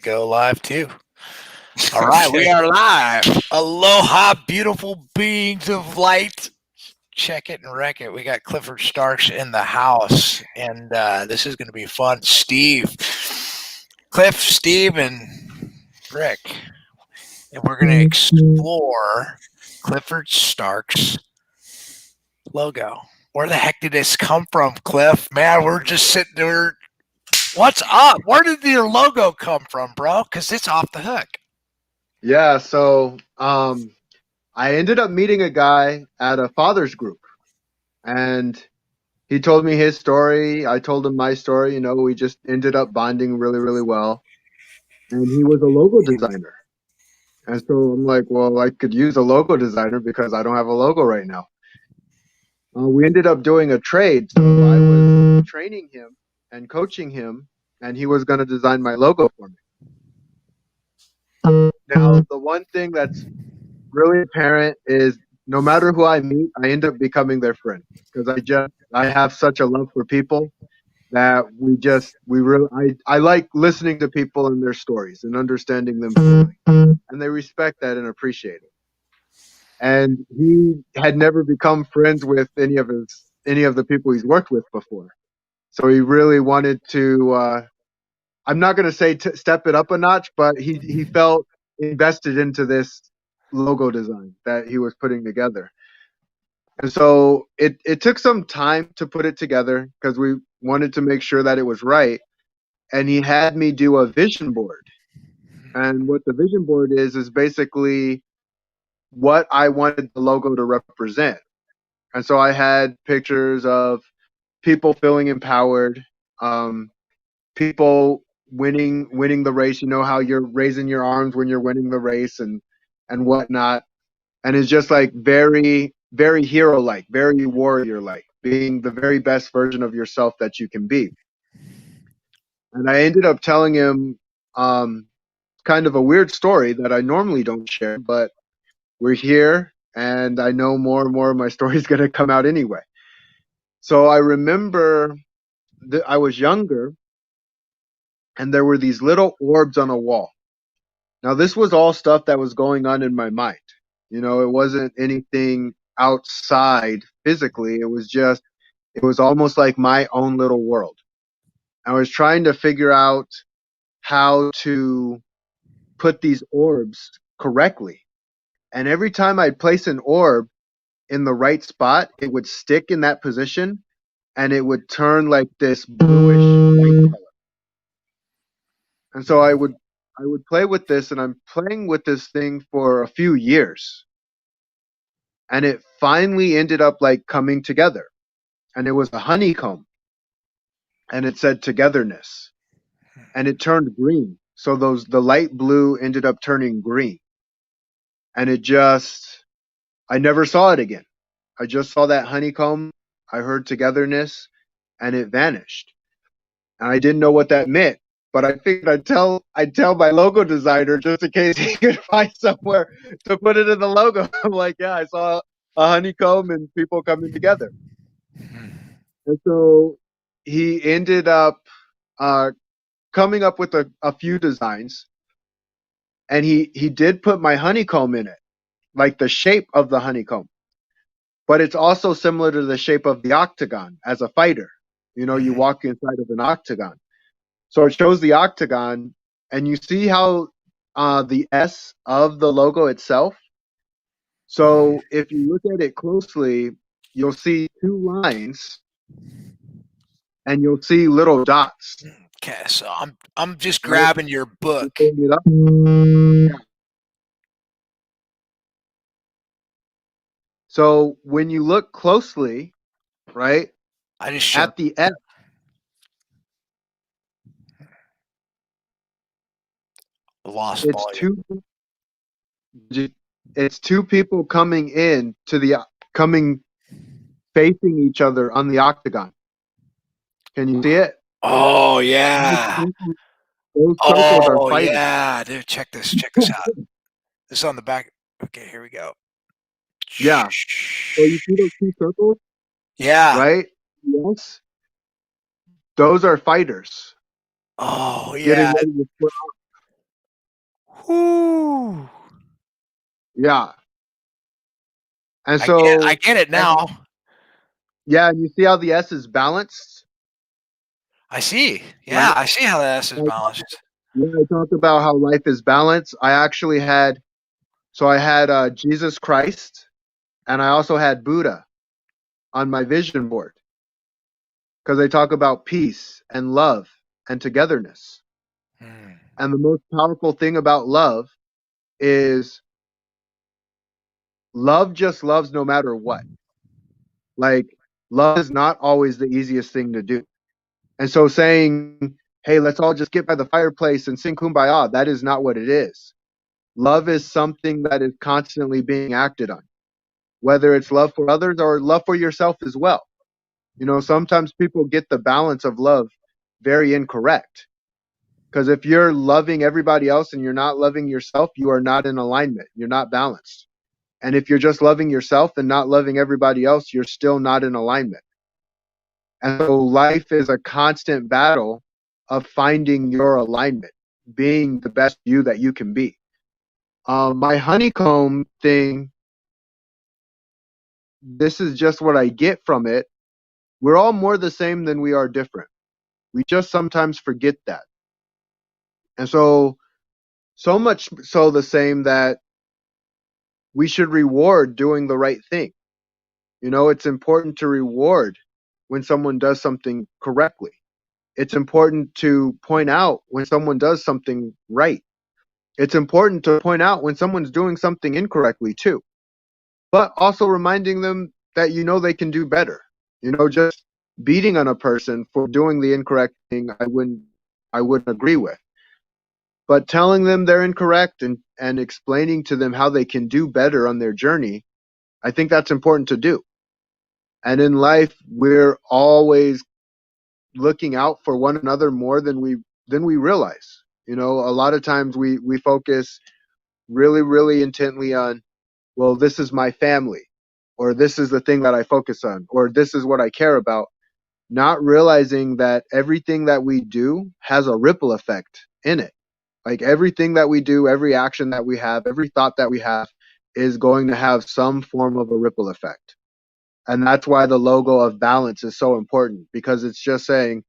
Go live too. All right, we are live. Aloha, beautiful beings of light. Check it and wreck it. We got Clifford Starks in the house, and this is going to be fun. Steve, and Rick, and we're going to explore Clifford Starks logo. Where the heck did this come from, Cliff? Man, we're just sitting there. What's up? Where did your logo come from, bro? Because it's off the hook. Yeah, so I ended up meeting a guy at a father's group, and he told me his story. I told him my story. We just ended up bonding really, really well. And he was a logo designer. And so I'm like, well, I could use a logo designer because I don't have a logo right now. We ended up doing a trade. So I was training him and coaching him, and he was going to design my logo for me. Now, the one thing that's really apparent is no matter who I meet, I end up becoming their friend because I have such a love for people that we really I like listening to people and their stories and understanding them fully, and they respect that and appreciate it. And he had never become friends with any of the people he's worked with before, so he really wanted to. I'm not going to say step it up a notch, but he felt invested into this logo design that he was putting together. And so it took some time to put it together because we wanted to make sure that it was right. And he had me do a vision board. And what the vision board is basically what I wanted the logo to represent. And so I had pictures of people feeling empowered, um, people winning the race. You know how you're raising your arms when you're winning the race and whatnot. And it's just like very, very hero like, very warrior like, being the very best version of yourself that you can be. And I ended up telling him kind of a weird story that I normally don't share, but we're here and I know more and more of my story is going to come out anyway. So I remember that I was younger and there were these little orbs on a wall. Now, this was all stuff that was going on in my mind. It wasn't anything outside physically. It was almost like my own little world. I was trying to figure out how to put these orbs correctly. And every time I'd place an orb in the right spot, it would stick in that position and it would turn like this bluish white color. And so I would play with this, and I'm playing with this thing for a few years. And it finally ended up like coming together. And it was a honeycomb. And it said togetherness. And it turned green. So the light blue ended up turning green. And I never saw it again. I just saw that honeycomb. I heard togetherness and it vanished. And I didn't know what that meant. But I figured I'd tell my logo designer just in case he could find somewhere to put it in the logo. I'm like, yeah, I saw a honeycomb and people coming together. And so he ended up uh, coming up with a few designs, and he did put my honeycomb in it, like the shape of the honeycomb. But it's also similar to the shape of the octagon as a fighter. You walk inside of an octagon. So it shows the octagon, and you see how the S of the logo itself. So if you look at it closely, you'll see two lines, and you'll see little dots. Okay, so I'm just Right? grabbing your book. It up. Yeah. So when you look closely, right, I just at showed. the S, Lost it's volume. it's two people coming in to coming facing each other on the octagon. Can you see it? Oh Those yeah. circles are Oh fighting. yeah, dude. Check this. Check this out. This is on the back. Okay, here we go. Yeah. So you see those two circles, Yeah. right? Yes. Those are fighters Oh getting yeah. ready to split. Ooh. Yeah. And I so, get it and now. yeah, and you see how the S is balanced, I see. right? Yeah, I see how that is I talk, balanced. yeah, I talked about how life is balanced. I actually had, so I had Jesus Christ, and I also had Buddha on my vision board because they talk about peace and love and togetherness. Hmm. And the most powerful thing about love is love just loves no matter what. Like, love is not always the easiest thing to do. And so saying, hey, let's all just get by the fireplace and sing kumbaya, that is not what it is. Love is something that is constantly being acted on, whether it's love for others or love for yourself as well. You know, sometimes people get the balance of love very incorrect. Because if you're loving everybody else and you're not loving yourself, you are not in alignment. You're not balanced. And if you're just loving yourself and not loving everybody else, you're still not in alignment. And so life is a constant battle of finding your alignment, being the best you that you can be. My honeycomb thing, this is just what I get from it. We're all more the same than we are different. We just sometimes forget that. And so, so much so the same that we should reward doing the right thing. You know, it's important to reward when someone does something correctly. It's important to point out when someone does something right. It's important to point out when someone's doing something incorrectly too, but also reminding them that you know they can do better. You know, just beating on a person for doing the incorrect thing, I wouldn't agree with. But telling them they're incorrect and explaining to them how they can do better on their journey, I think that's important to do. And in life, we're always looking out for one another more than we realize. You know, a lot of times we focus really intently on, well, this is my family, or this is the thing that I focus on, or this is what I care about, not realizing that everything that we do has a ripple effect in it. Like everything that we do, every action that we have, every thought that we have is going to have some form of a ripple effect. And that's why the logo of balance is so important, because it's just saying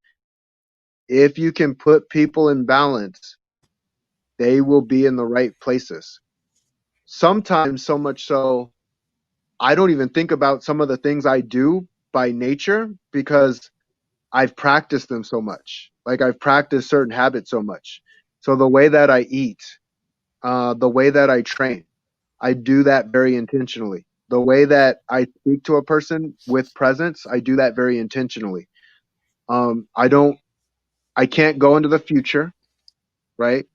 if you can put people in balance, they will be in the right places. Sometimes so much so I don't even think about some of the things I do by nature because I've practiced them so much. Like I've practiced certain habits so much. So the way that I eat, the way that I train, I do that very intentionally. The way that I speak to a person with presence, I do that very intentionally. I don't, I can't go into the future, right?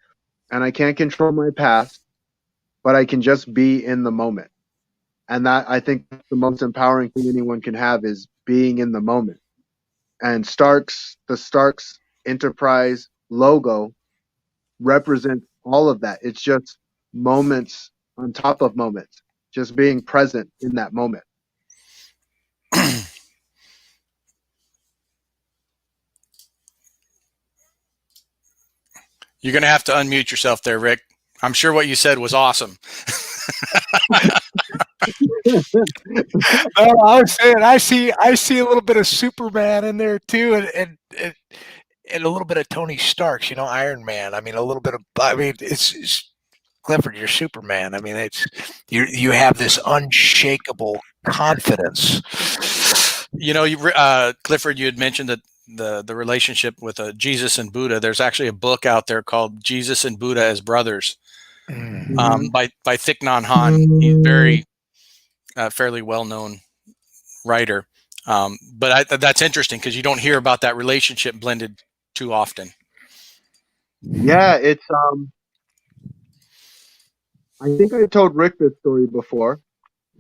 And I can't control my past, but I can just be in the moment. And that I think that's the most empowering thing anyone can have is being in the moment. And the Starks Enterprise logo represents all of that. It's just moments on top of moments, just being present in that moment. You're going to have to unmute yourself there, Rick. I'm sure what you said was awesome. No, I was saying I see a little bit of Superman in there too, and a little bit of Tony Starks. You know, Iron Man. I mean, a little bit of. I mean, it's Clifford. You're Superman. I mean, you have this unshakable confidence. You know, Clifford, you had mentioned that the relationship with Jesus and Buddha. There's actually a book out there called Jesus and Buddha as Brothers, Mm. Hmm. by Thich Nhat Hanh. He's very fairly well known writer. But that's interesting because you don't hear about that relationship blended too often. Yeah, it's I think I told Rick this story before,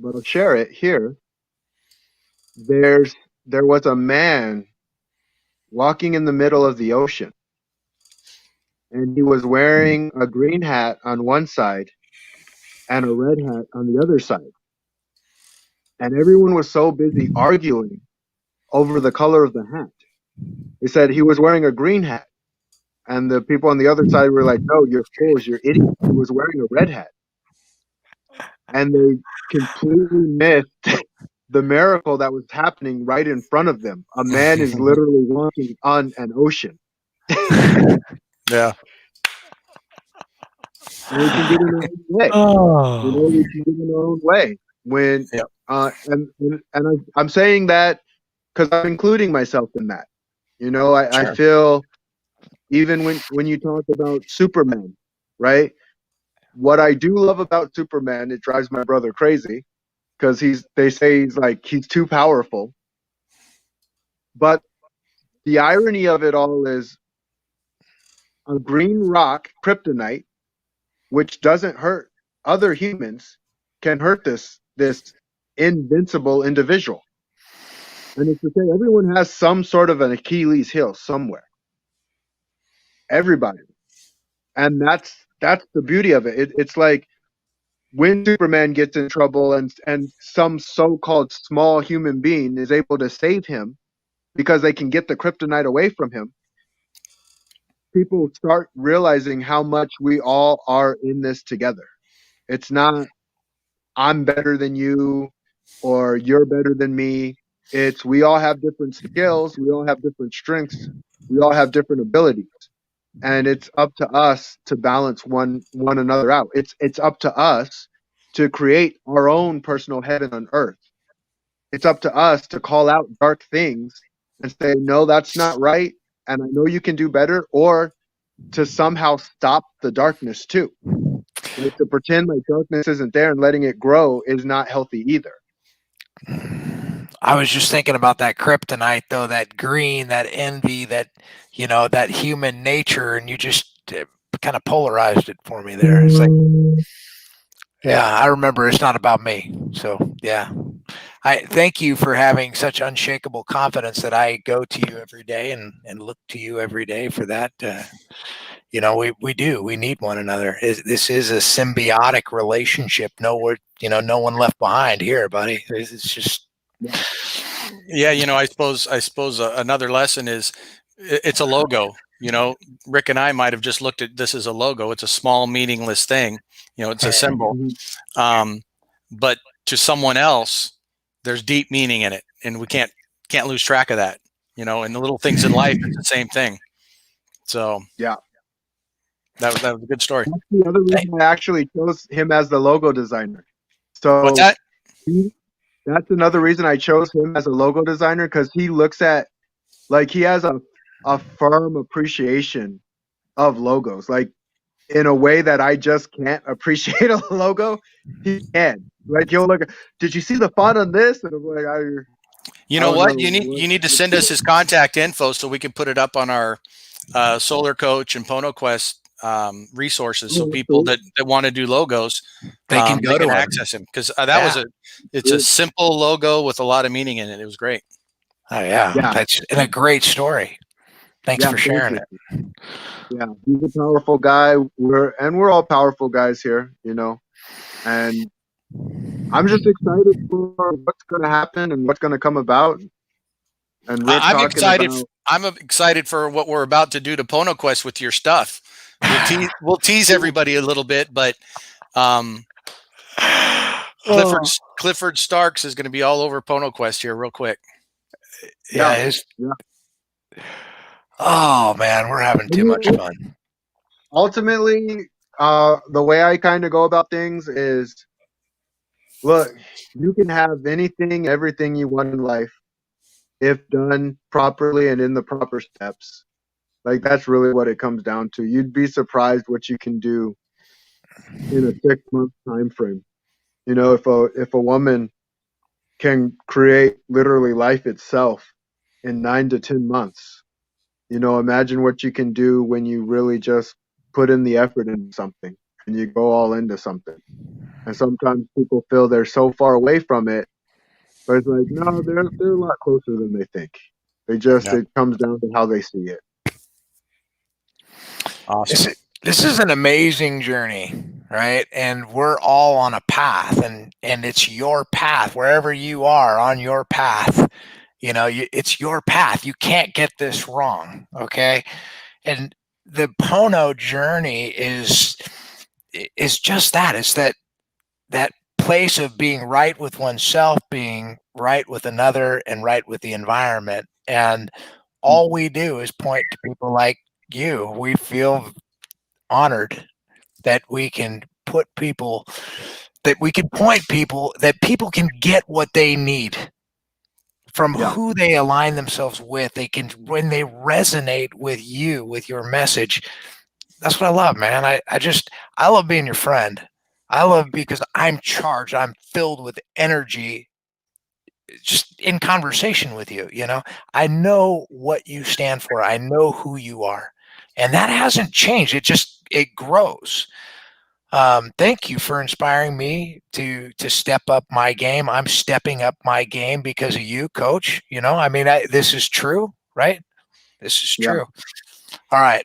but I'll share it here. There's there was a man walking in the middle of the ocean, and he was wearing a green hat on one side and a red hat on the other side. And everyone was so busy arguing over the color of the hat. They said he was wearing a green hat. And the people on the other side were like, no, you're fools, you're idiots. He was wearing a red hat. And they completely missed the miracle that was happening right in front of them. A man is literally walking on an ocean. Yeah. And we can get in our own way. Oh, We can get in our own way. When Yep. I'm saying that because I'm including myself in that. I Sure. feel even when you talk about Superman, right? What I do love about Superman, it drives my brother crazy because they say he's too powerful. But the irony of it all is a green rock, kryptonite, which doesn't hurt other humans, can hurt this invincible individual. And it's to say everyone has some sort of an Achilles heel somewhere. Everybody. And that's the beauty of it. It's like when Superman gets in trouble and some so-called small human being is able to save him because they can get the kryptonite away from him, people start realizing how much we all are in this together. It's not I'm better than you or you're better than me. It's we all have different skills, we all have different strengths, we all have different abilities. And it's up to us to balance one another out. It's up to us to create our own personal heaven on earth. It's up to us to call out dark things and say, no, that's not right. And I know you can do better, or to somehow stop the darkness too. Like to pretend like darkness isn't there and letting it grow is not healthy either. I was just thinking about that kryptonite, though, that green, that envy, that human nature, and you just kind of polarized it for me there. It's like, yeah, I remember it's not about me. So, yeah. I thank you for having such unshakable confidence that I go to you every day and look to you every day for that. We do. We need one another. This is a symbiotic relationship. No one left behind here, buddy. It's just. Yeah. I suppose another lesson is it's a logo. Rick and I might have just looked at this as a logo. It's a small, meaningless thing. It's a symbol. But to someone else, there's deep meaning in it, and we can't lose track of that. And the little things in life, it's the same thing. So yeah, that was a good story. that's the other reason I actually chose him as the logo designer. So What's that? That's another reason I chose him as a logo designer, because he looks at he has a firm appreciation of logos, like in a way that I just can't appreciate a logo. He can. He'll look. Did you see the font on this? And I'm like, You know what? You need to send us his contact info so we can put it up on our Solar Coach and PonoQuest resources, so people that want to do logos They can go to access him, because it's a simple logo with a lot of meaning in it. It was great. Oh yeah, that's a great story. Thanks for sharing it. Yeah, he's a powerful guy. We're all powerful guys here, and I'm just excited for what's going to happen and what's going to come about. And Rick I'm excited. I'm excited for what we're about to do to PonoQuest with your stuff. We'll tease everybody a little bit, but Clifford Starks is going to be all over PonoQuest here real quick. Yeah. Oh man, we're having too much fun. Ultimately, the way I kind of go about things is, look, you can have anything, everything you want in life if done properly and in the proper steps. That's really what it comes down to. You'd be surprised what you can do in a 6-month time frame. If a woman can create literally life itself in 9 to 10 months, imagine what you can do when you really just put in the effort into something and you go all into something. And sometimes people feel they're so far away from it, but it's like, no, they're a lot closer than they think. It comes down to how they see it. Awesome. This is an amazing journey, right? And we're all on a path, and it's your path. Wherever you are on your path, it's your path. You can't get this wrong, okay? And the Pono journey is just that. It's that place of being right with oneself, being right with another, and right with the environment. And all we do is point to people like you. We feel honored that we can put people, that we can point people, that people can get what they need from Yeah. who they align themselves with. They can, when they resonate with you, with your message. That's what I love, man. I love being your friend. I love because I'm charged. I'm filled with energy just in conversation with you. I know what you stand for. I know who you are. And that hasn't changed. It grows. Thank you for inspiring me to step up my game. I'm stepping up my game because of you, Coach. This is true, right? This is Yeah. true. All right.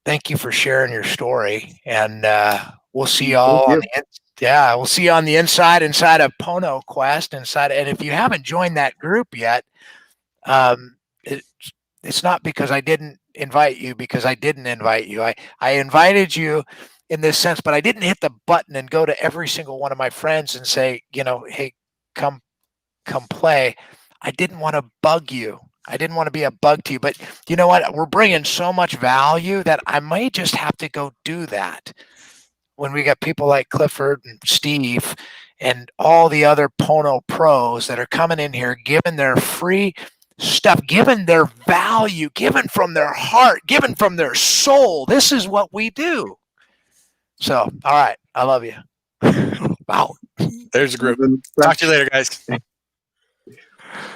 Thank you for sharing your story, and we'll see you all Thank you. we'll see you on the inside of Pono Quest inside. And if you haven't joined that group yet, um, it, it's not because I didn't invite you, because I didn't invite you. I invited you in this sense, but I didn't hit the button and go to every single one of my friends and say, hey, come play. I didn't want to bug you. I didn't want to be a bug to you, but you know what? We're bringing so much value that I might just have to go do that when we got people like Clifford and Steve and all the other Pono pros that are coming in here, giving their free stuff, giving their value, giving from their heart, giving from their soul. This is what we do. So, all right. I love you. Wow. There's a group. Talk to you later, guys.